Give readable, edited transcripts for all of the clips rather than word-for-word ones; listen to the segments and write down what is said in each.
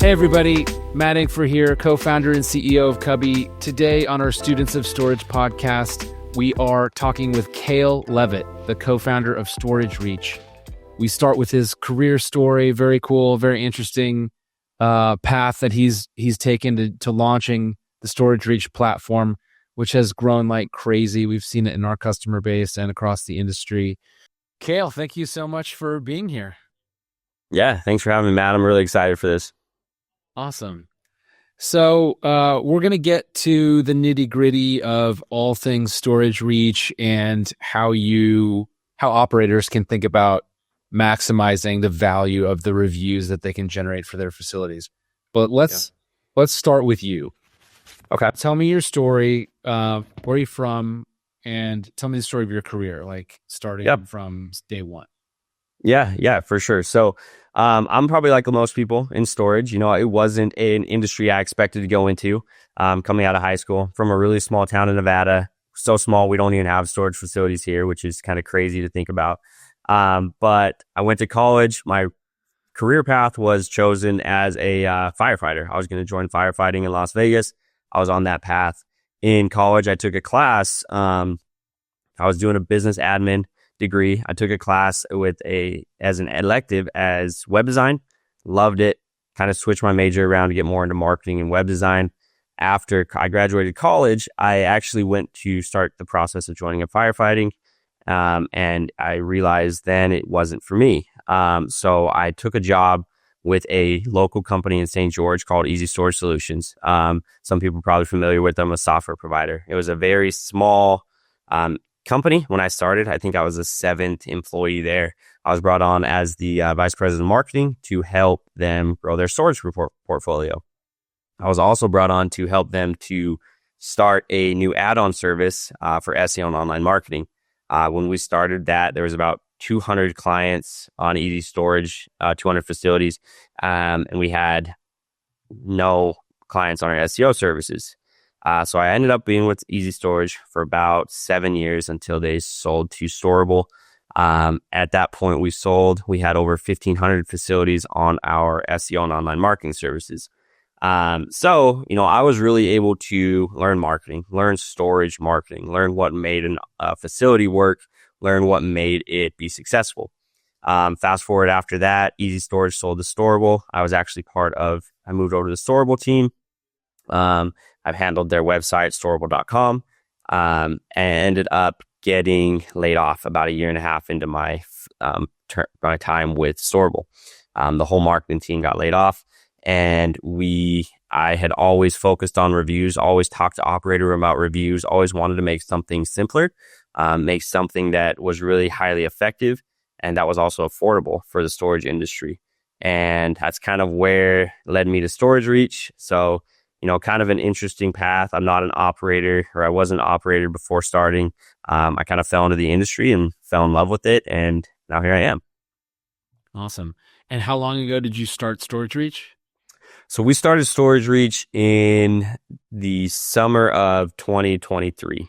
Hey everybody, Matt Engfer here, co-founder and CEO of Cubby. Today on our Students of Storage podcast, we are talking with Kale Leavitt, the co-founder of StorageReach. We start with his career story, very cool, very interesting path that he's taken to launching the StorageReach platform, which has grown like crazy. We've seen it in our customer base and across the industry. Kale, thank you so much for being here. Yeah, thanks for having me, Matt. I'm really excited for this. Awesome. So we're going to get to the nitty gritty of all things StorageReach and how operators can think about maximizing the value of the reviews that they can generate for their facilities. But let's start with you. Okay. Tell me your story. Where are you from? And tell me the story of your career, like starting from day one. Yeah, for sure. So I'm probably like most people in storage. You know, it wasn't an industry I expected to go into coming out of high school, from a really small town in Nevada. So small, we don't even have storage facilities here, which is kind of crazy to think about. But I went to college. My career path was chosen as a firefighter. I was going to join firefighting in Las Vegas. I was on that path. In college, I took a class. I was doing a business admin degree. I took a class as an elective as web design. Loved it. Kind of switched my major around to get more into marketing and web design. After I graduated college, I actually went to start the process of joining a firefighting. And I realized then it wasn't for me. So I took a job with a local company in St. George called Easy Storage Solutions. Some people are probably familiar with them, a software provider. It was a very small company when I started. I think I was the 7th employee there. I was brought on as the vice president of marketing to help them grow their storage portfolio. I was also brought on to help them to start a new add-on service for SEO and online marketing. When we started that, there was about 200 clients on Easy Storage, 200 facilities, and we had no clients on our SEO services. So I ended up being with Easy Storage for about 7 years until they sold to Storable. At that point, we had over 1,500 facilities on our SEO and online marketing services. So, you know, I was really able to learn marketing, learn storage marketing, learn what made a facility work, learn what made it be successful. Fast forward after that, Easy Storage sold to Storable. I moved over to the Storable team. I've handled their website, storable.com, and ended up getting laid off about a year and a half into my time with Storable. The whole marketing team got laid off, and I had always focused on reviews, always talked to operator about reviews, always wanted to make something simpler, make something that was really highly effective, and that was also affordable for the storage industry. And that's kind of where led me to StorageReach. So, you know, kind of an interesting path. I'm not an operator, or I wasn't an operator before starting. I kind of fell into the industry and fell in love with it, and now here I am. Awesome. And how long ago did you start StorageReach? So we started StorageReach in the summer of 2023.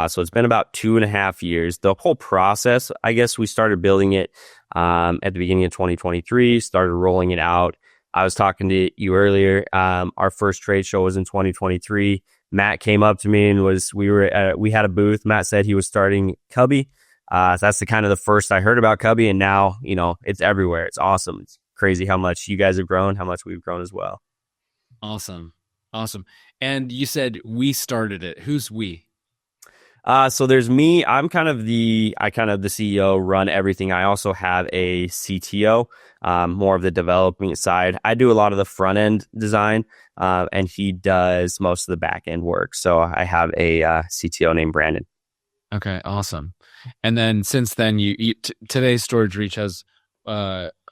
So it's been about 2.5 years. The whole process, I guess we started building it at the beginning of 2023, started rolling it out. I was talking to you earlier. Our first trade show was in 2023. Matt came up to me and we had a booth. Matt said he was starting Cubby. So that's the first I heard about Cubby, and now, you know, it's everywhere. It's awesome. It's crazy how much you guys have grown, how much we've grown as well. Awesome. And you said we started it. Who's we? So there's me. I'm kind of the CEO, run everything. I also have a CTO, more of the development side. I do a lot of the front end design, and he does most of the back end work. So I have a CTO named Brandon. Okay, awesome. And then since then, today's StorageReach has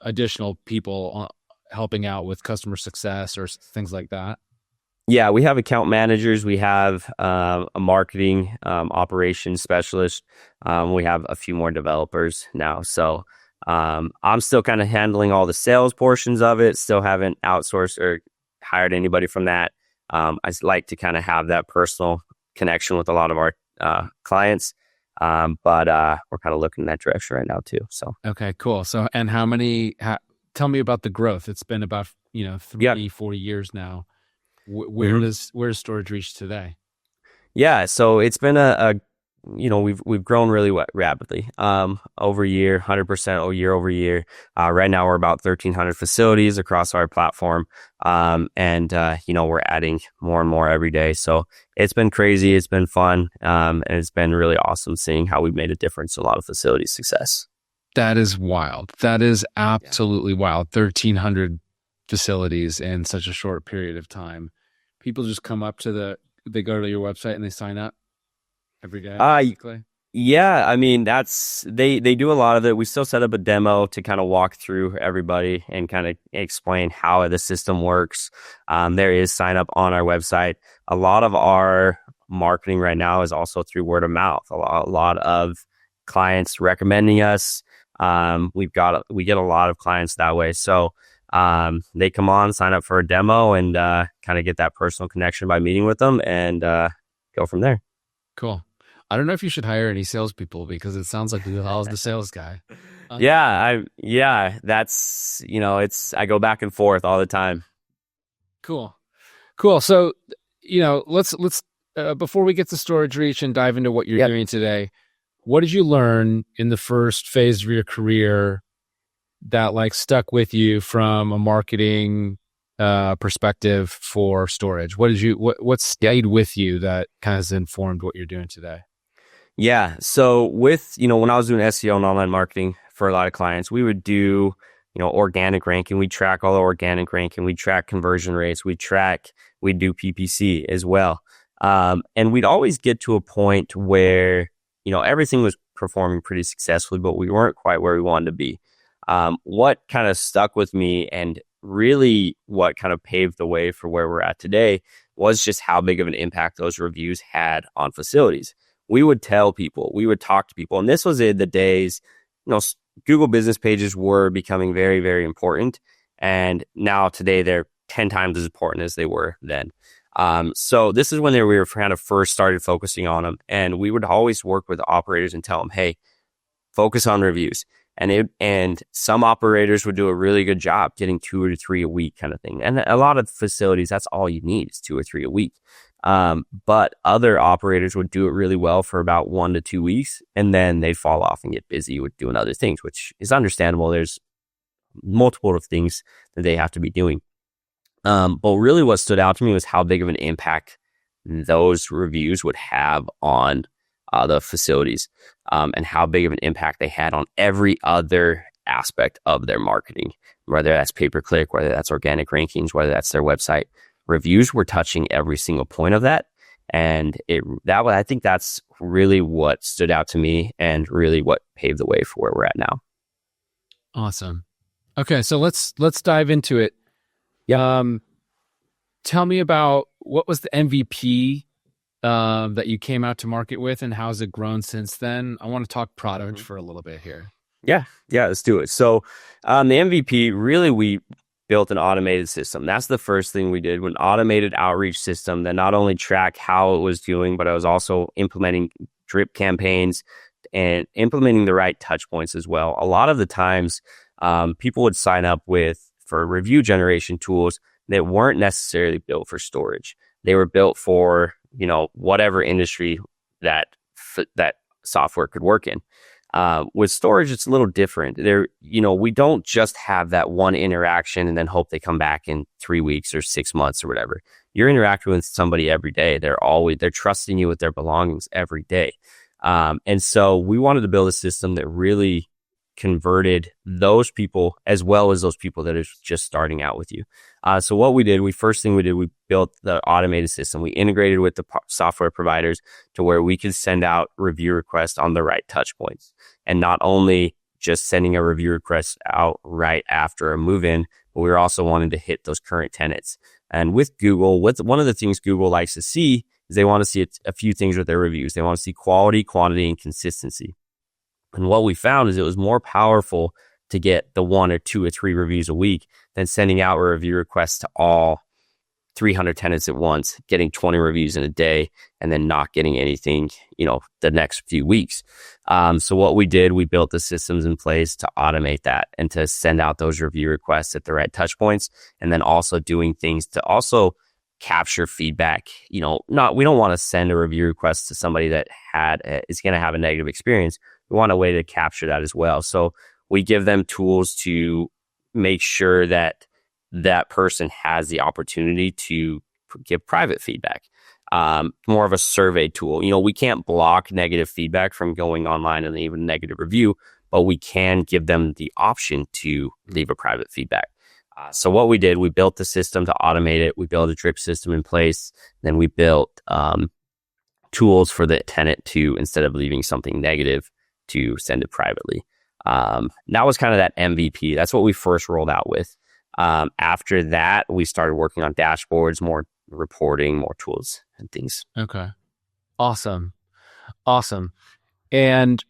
additional people helping out with customer success or things like that. Yeah, we have account managers. We have a marketing operations specialist. We have a few more developers now. So I'm still kind of handling all the sales portions of it. Still haven't outsourced or hired anybody from that. I like to kind of have that personal connection with a lot of our clients. But we're kind of looking in that direction right now too. So okay, cool. So, and tell me about the growth. It's been about, 3-4 years now. Where's Storage Reach today? Yeah, so it's been we've grown really rapidly. Over a year, 100% year over year. Right now we're about 1,300 facilities across our platform. We're adding more and more every day. So it's been crazy. It's been fun. And it's been really awesome seeing how we've made a difference in a lot of facility success. That is wild. That is absolutely wild. 1,300 facilities in such a short period of time. People just come up to they go to your website and they sign up every day, basically? Yeah, I mean, they do a lot of it. We still set up a demo to kind of walk through everybody and kind of explain how the system works. There is sign up on our website. A lot of our marketing right now is also through word of mouth. A lot of clients recommending us. We get a lot of clients that way. So they come on, sign up for a demo, and kind of get that personal connection by meeting with them, and go from there. Cool. I don't know if you should hire any salespeople because it sounds like you're the sales guy. That's I go back and forth all the time. Cool. So, let's before we get to StorageReach and dive into what you're doing today, what did you learn in the first phase of your career that stuck with you from a marketing perspective for storage? What stayed with you that kind of has informed what you're doing today? Yeah. So when I was doing SEO and online marketing for a lot of clients, we would do, organic ranking. We track all the organic ranking. We track conversion rates. We do PPC as well. And we'd always get to a point where, everything was performing pretty successfully, but we weren't quite where we wanted to be. What kind of stuck with me and really what kind of paved the way for where we're at today was just how big of an impact those reviews had on facilities. We would tell people, we would talk to people, and this was in the days, Google business pages were becoming very, very important. And now today they're 10 times as important as they were then. So this is when we were kind of first started focusing on them. And we would always work with operators and tell them, hey, focus on reviews. And some operators would do a really good job getting 2 or 3 a week kind of thing. And a lot of facilities, that's all you need is 2 or 3 a week. But other operators would do it really well for about 1 to 2 weeks, and then they'd fall off and get busy with doing other things, which is understandable. There's multiple of things that they have to be doing. But really what stood out to me was how big of an impact those reviews would have on the facilities, and how big of an impact they had on every other aspect of their marketing, whether that's pay-per-click, whether that's organic rankings, whether that's their website. Reviews were touching every single point of that. And I think that's really what stood out to me and really what paved the way for where we're at now. Awesome. Okay. So let's dive into it. Yeah. Tell me about what was the MVP that you came out to market with, and how's it grown since then? I want to talk product for a little bit here. Yeah, let's do it. So the MVP, really, we built an automated system. That's the first thing we did, an automated outreach system that not only tracked how it was doing, but I was also implementing drip campaigns and implementing the right touch points as well. A lot of the times, people would sign up for review generation tools that weren't necessarily built for storage. They were built for, whatever industry that software could work in. With storage, it's a little different. We don't just have that one interaction and then hope they come back in 3 weeks or 6 months or whatever. You're interacting with somebody every day. They're trusting you with their belongings every day. And so we wanted to build a system that really converted those people as well as those people that are just starting out with you. So what we did, first thing we did, we built the automated system. We integrated with the software providers to where we could send out review requests on the right touch points, and not only just sending a review request out right after a move-in, but we were also wanting to hit those current tenants. And with Google, one of the things Google likes to see is they want to see a few things with their reviews. They want to see quality, quantity, and consistency. And what we found is it was more powerful to get the 1 or 2 or 3 reviews a week than sending out a review request to all 300 tenants at once, getting 20 reviews in a day, and then not getting anything, the next few weeks. So what we did, we built the systems in place to automate that and to send out those review requests at the right touch points, and then also doing things to also capture feedback. We don't want to send a review request to somebody that is going to have a negative experience. We want a way to capture that as well. So we give them tools to make sure that that person has the opportunity to give private feedback, more of a survey tool. We can't block negative feedback from going online and leave a negative review, but we can give them the option to leave a private feedback. So what we did, we built the system to automate it. We built a drip system in place. Then we built tools for the tenant to, instead of leaving something negative, to send it privately. That was kind of that MVP. That's what we first rolled out with. After that, we started working on dashboards, more reporting, more tools and things. Okay. Awesome. And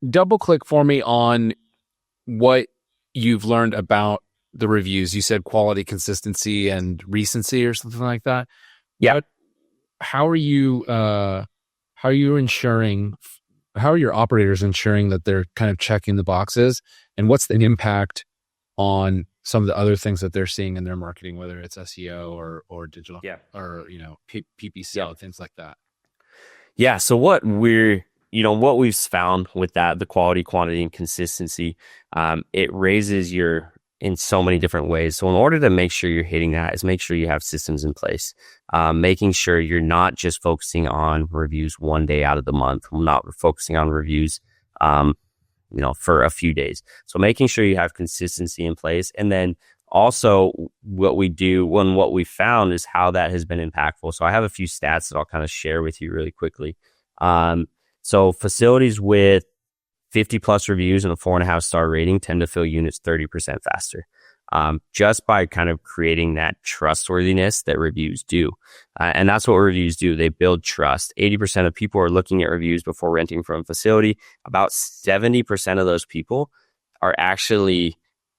double click for me on what you've learned about the reviews. You said quality, consistency, and recency or something like that. Yeah. How are your operators ensuring that they're kind of checking the boxes, and what's the impact on some of the other things that they're seeing in their marketing, whether it's SEO or digital, or PPC, things like that? Yeah. So what we've found with that, the quality, quantity, and consistency, it raises in so many different ways. So in order to make sure you're hitting that, is make sure you have systems in place, making sure you're not just focusing on reviews one day out of the month. We're not focusing on reviews, for a few days. So making sure you have consistency in place. And then also what we found is how that has been impactful. So I have a few stats that I'll kind of share with you really quickly. So facilities with 50 plus reviews and a 4.5 star rating tend to fill units 30% faster. Just by kind of creating that trustworthiness that reviews do. And that's what reviews do. They build trust. 80% of people are looking at reviews before renting from a facility. About 70% of those people are actually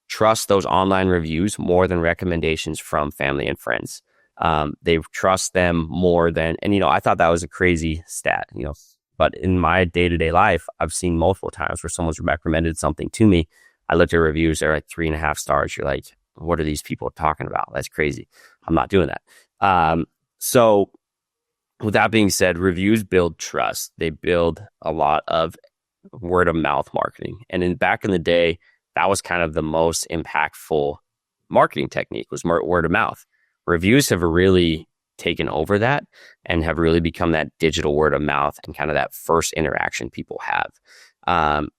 trust those online reviews more than recommendations from family and friends. They trust them more than, and I thought that was a crazy stat, but in my day-to-day life, I've seen multiple times where someone's recommended something to me. I looked at reviews, they're like 3.5 stars. You're like, what are these people talking about? That's crazy. I'm not doing that. So with that being said, reviews build trust. They build a lot of word of mouth marketing. And back in the day, that was kind of the most impactful marketing technique, was word of mouth. Reviews have really taken over that and have really become that digital word of mouth and kind of that first interaction people have.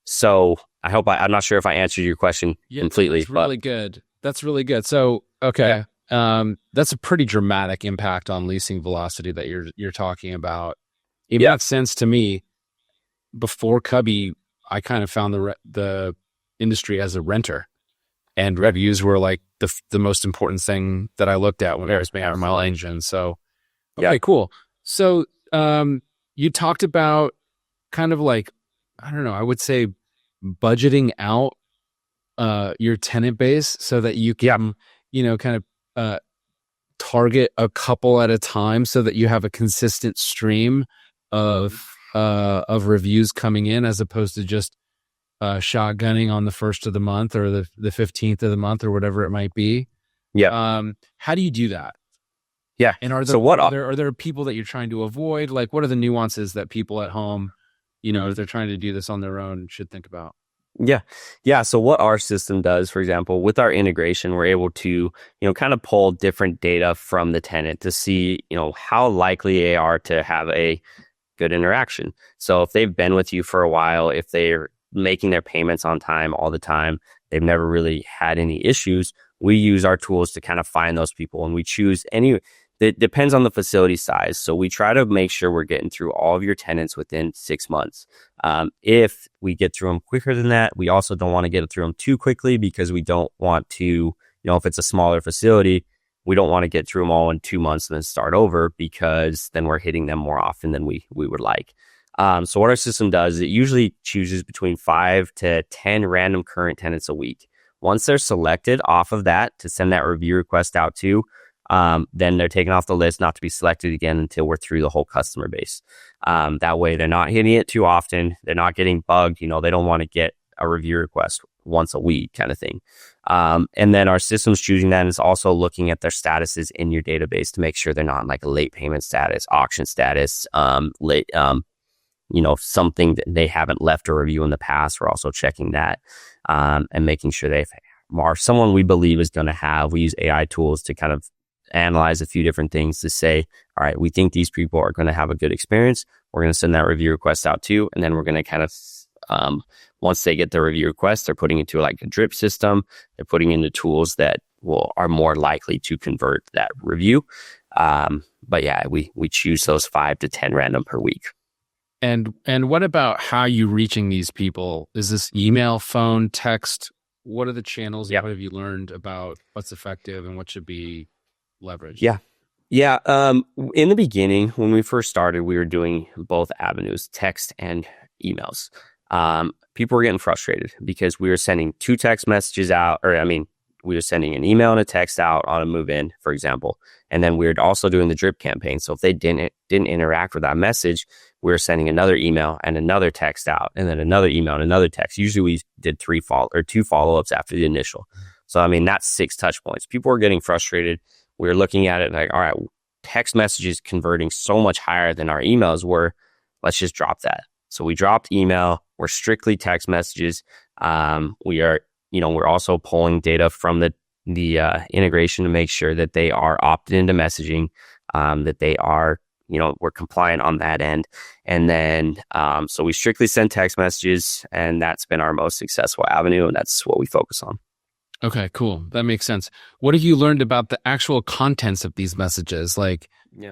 So I'm not sure if I answered your question completely. That's really good. That's really good. So, okay. Yeah. That's a pretty dramatic impact on leasing velocity that you're talking about. It makes sense to me. Before Cubby, I kind of found the industry as a renter, and reviews were like the most important thing that I looked at when I was making my engine. So, okay, cool. So, you talked about kind of like, I don't know, I would say budgeting out your tenant base so that you can, kind of target a couple at a time so that you have a consistent stream of reviews coming in, as opposed to just shotgunning on the 1st of the month or the 15th of the month or whatever it might be. Yeah. How do you do that? Yeah. And are there people that you're trying to avoid? Like, what are the nuances that people at home, if they're trying to do this on their own, should think about? Yeah. So what our system does, for example, with our integration, we're able to, kind of pull different data from the tenant to see, how likely they are to have a good interaction. So if they've been with you for a while, if they're making their payments on time all the time, they've never really had any issues, we use our tools to kind of find those people, and we choose it depends on the facility size. So we try to make sure we're getting through all of your tenants within 6 months. If we get through them quicker than that, we also don't want to get through them too quickly, because we don't want to, if it's a smaller facility, we don't want to get through them all in 2 months and then start over, because then we're hitting them more often than we would like. So what our system does, it usually chooses between 5 to 10 random current tenants a week. Once they're selected off of that to send that review request out to, then they're taken off the list, not to be selected again until we're through the whole customer base. That way they're not hitting it too often. They're not getting bugged. They don't want to get a review request once a week kind of thing. And then our system's choosing that is also looking at their statuses in your database to make sure they're not in like a late payment status, auction status, late, something that they haven't left a review in the past. We're also checking that, and making sure they are someone we believe is going to have. We use AI tools to kind of analyze a few different things to say, all right, we think these people are going to have a good experience. We're going to send that review request out to, and then we're going to kind of, once they get the review request, they're putting into like a drip system. They're putting into tools that are more likely to convert that review. But yeah, we choose those 5 to 10 random per week. And what about how you reaching these people? Is this email, phone, text? What are the channels? Yeah. What have you learned about what's effective and what should be leveraged? Yeah. In the beginning, when we first started, we were doing both avenues, text and emails. People were getting frustrated because we were sending 2 text messages out, we were sending an email and a text out on a move-in, for example. And then we were also doing the drip campaign. So if they didn't interact with that message, we were sending another email and another text out, and then another email and another text. Usually we did 2 follow-ups after the initial. So, that's 6 touch points. People were getting frustrated. We were looking at it like, all right, text messages converting so much higher than our emails were. Let's just drop that. So we dropped email. We're strictly text messages. We're also pulling data from the integration to make sure that they are opted into messaging, that they are, we're compliant on that end. And then, so we strictly send text messages, and that's been our most successful avenue, and that's what we focus on. Okay, cool. That makes sense. What have you learned about the actual contents of these messages? Like,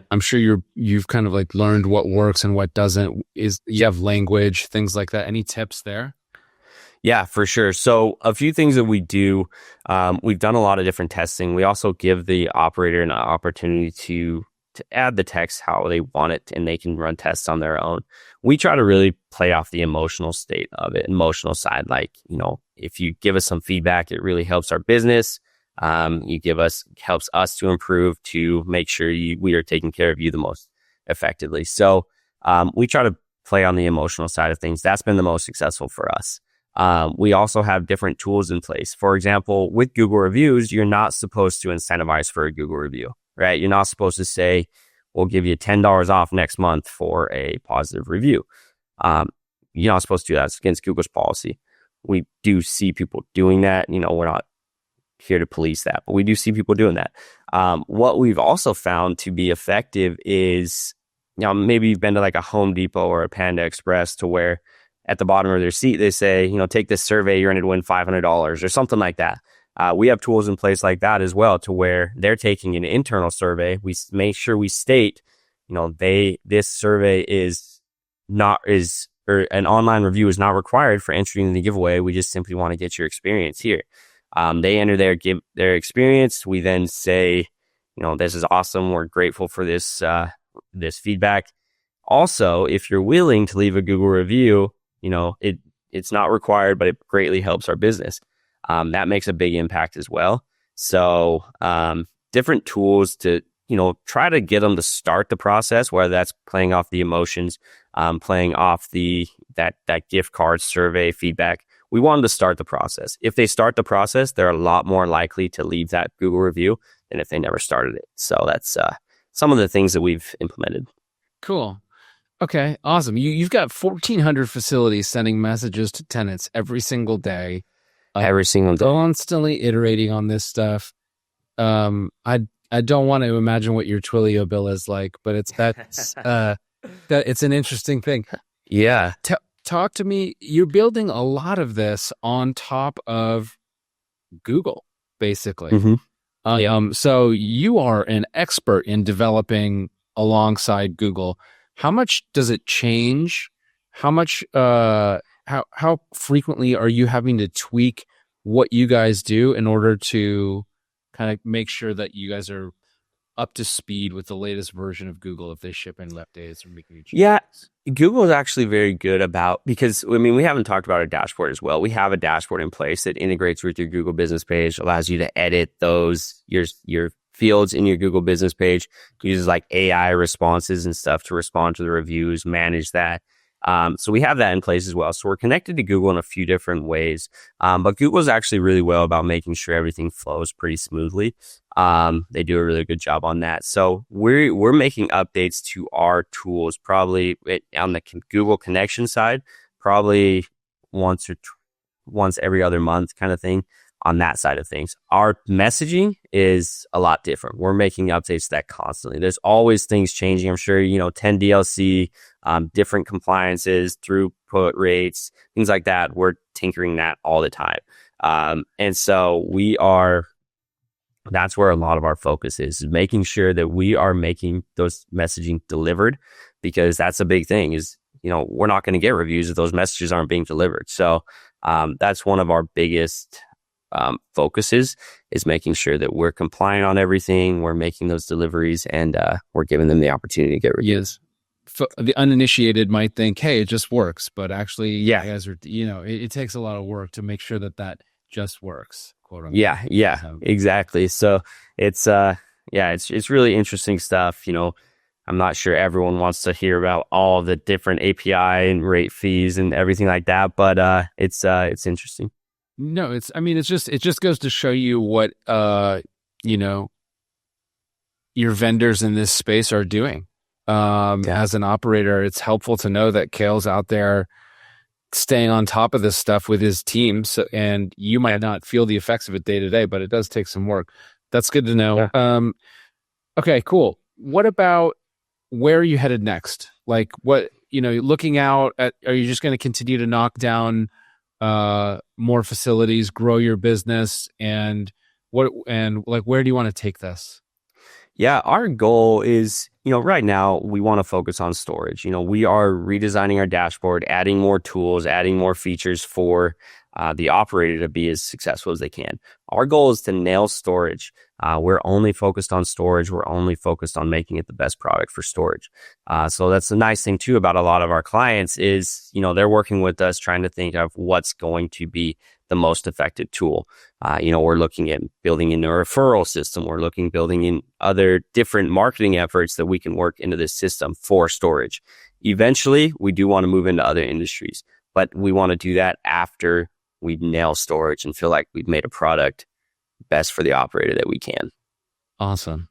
I'm sure you've kind of like learned what works and what doesn't. You have language, things like that. Any tips there? Yeah, for sure. So a few things that we do, we've done a lot of different testing. We also give the operator an opportunity to add the text how they want it, and they can run tests on their own. We try to really play off the emotional state of it, emotional side. Like, if you give us some feedback, it really helps our business. Helps us to improve, to make sure we are taking care of you the most effectively. So we try to play on the emotional side of things. That's been the most successful for us. We also have different tools in place. For example, with Google reviews, you're not supposed to incentivize for a Google review, right? You're not supposed to say, we'll give you $10 off next month for a positive review. You're not supposed to do that. It's against Google's policy. We do see people doing that. We're not here to police that, but we do see people doing that. What we've also found to be effective is, maybe you've been to like a Home Depot or a Panda Express, to where at the bottom of their seat, they say, take this survey, you're going to win $500 or something like that. We have tools in place like that as well, to where they're taking an internal survey. We make sure we state, this survey or an online review is not required for entering the giveaway. We just simply want to get your experience here. They enter their experience. We then say, this is awesome. We're grateful for this feedback. Also, if you're willing to leave a Google review, it's not required, but it greatly helps our business. That makes a big impact as well. So, different tools to, try to get them to start the process, whether that's playing off the emotions, playing off that gift card survey feedback. We want them to start the process. If they start the process, they're a lot more likely to leave that Google review than if they never started it. So that's some of the things that we've implemented. Cool. Okay, awesome. You've got 1,400 facilities sending messages to tenants every single day. Every single day. Constantly iterating on this stuff. I don't want to imagine what your Twilio bill is like, but it's an interesting thing. Yeah. Talk to me. You're building a lot of this on top of Google, basically. Mm-hmm. So you are an expert in developing alongside Google. How much does it change? How much? How frequently are you having to tweak what you guys do in order to kind of make sure that you guys are up to speed with the latest version of Google if they ship in left days or making changes? Yeah, Google is actually very good about, because I mean, we haven't talked about our dashboard as well. We have a dashboard in place that integrates with your Google business page, allows you to edit those, your fields in your Google business page, uses like AI responses and stuff to respond to the reviews, manage that. So we have that in place as well. So we're connected to Google in a few different ways. But Google's actually really well about making sure everything flows pretty smoothly. They do a really good job on that. So we're making updates to our tools probably on the Google connection side, probably once every other month kind of thing. On that side of things, our messaging is a lot different. We're making updates to that constantly. There's always things changing. I'm sure, 10 DLC, different compliances, throughput rates, things like that. We're tinkering that all the time. And so that's where a lot of our focus is making sure that we are making those messaging delivered, because that's a big thing is, we're not going to get reviews if those messages aren't being delivered. So, that's one of our biggest focuses, is making sure that we're compliant on everything, we're making those deliveries, and we're giving them the opportunity to get reviews. Yes. The uninitiated might think, hey, it just works, but actually, you guys are, it takes a lot of work to make sure that just works, quote unquote. Yeah, exactly. So it's really interesting stuff. I'm not sure everyone wants to hear about all the different API and rate fees and everything like that, but it's interesting. No, it just goes to show you what, your vendors in this space are doing. As an operator, it's helpful to know that Kale's out there staying on top of this stuff with his team. So, and you might not feel the effects of it day to day, but it does take some work. That's good to know. Yeah. Okay, cool. What about where are you headed next? Like what, looking out at, are you just going to continue to knock down more facilities, grow your business, and where do you want to take this? Yeah, our goal is, right now we want to focus on storage. We are redesigning our dashboard, adding more tools, adding more features for the operator to be as successful as they can. Our goal is to nail storage. We're only focused on storage. We're only focused on making it the best product for storage. So that's the nice thing too about a lot of our clients is, they're working with us trying to think of what's going to be the most effective tool. We're looking at building in a referral system. We're building in other different marketing efforts that we can work into this system for storage. Eventually, we do want to move into other industries, but we want to do that after we nail storage and feel like we've made a product best for the operator that we can. Awesome.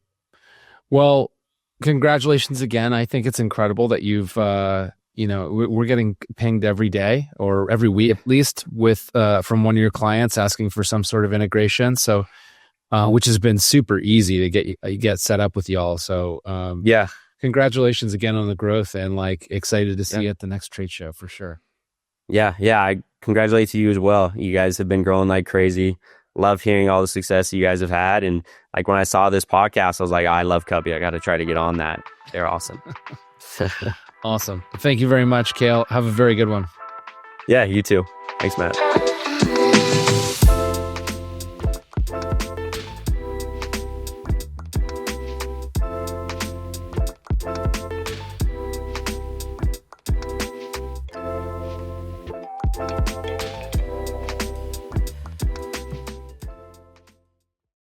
Well, congratulations again. I think it's incredible that you've, we're getting pinged every day or every week at least with from one of your clients asking for some sort of integration. So, which has been super easy to get set up with y'all. So, congratulations again on the growth, and excited to see you at the next trade show for sure. Yeah. I congratulate you as well. You guys have been growing like crazy. Love hearing all the success you guys have had. And when I saw this podcast, I was like, I love Cubby. I got to try to get on that. They're awesome. Awesome. Thank you very much, Kale. Have a very good one. Yeah, you too. Thanks, Matt.